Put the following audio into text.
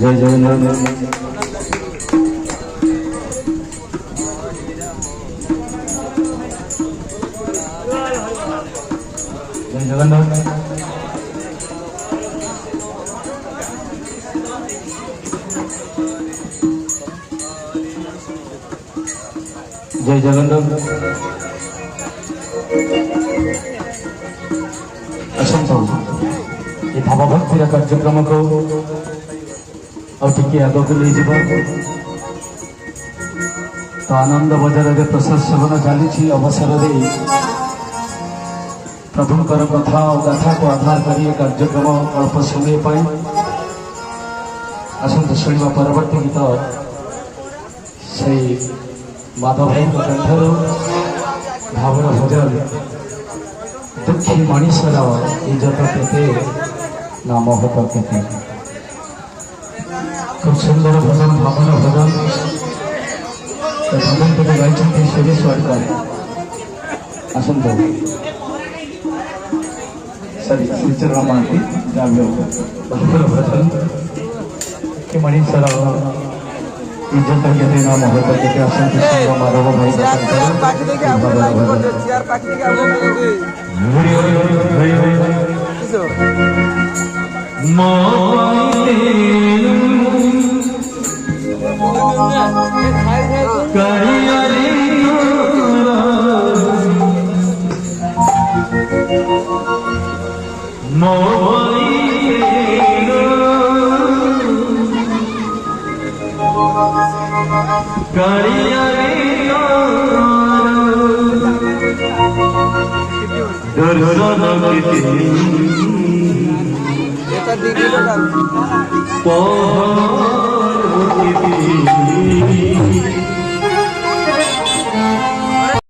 জয় জগন্নাথ। জয় জগন্নাথ। জয় জগন্নাথ। ଆସନ୍ତୁ ଏ ଭାବଭକ୍ତିର କାର୍ଯ୍ୟକ୍ରମକୁ ଆଉ ଟିକେ ଆଗକୁ ନେଇଯିବା। ତ ଆନନ୍ଦ ବଜାରରେ ପ୍ରସାଦ ସେବନ ଚାଲିଛି ଅବସରରେ ପ୍ରଭୁଙ୍କର କଥା ଓ ଗାଥାକୁ ଆଧାର କରି କାର୍ଯ୍ୟକ୍ରମ ଅଳ୍ପ ସମୟ ପାଇଁ ଆସନ୍ତୁ ଶୁଣିବା ପରବର୍ତ୍ତୀ ଗୀତ ସେଇ ମାଧବ ଭାଇଙ୍କ କଣ୍ଠରୁ ଭାବର ଭଜନ ଦୁଃଖୀ ମଣିଷର ଇଜ୍ଜତ କେତେ ନା ମହତ କେତେ। খুব সুন্দর ভজন ভাবনা ভজন ভজনটিকে গাইছেন সুরেশ ওয়াডকার। আসন্তু সরি শ্রীচରଣ ମହାନ୍ତି ଭାବର ଭଜନ କି ମଣିଷର ଇଜ୍ଜତ କେତେ ନା ମହତ କେତେ। ଆସନ୍ତୁ ମାଧବ ଭାଇ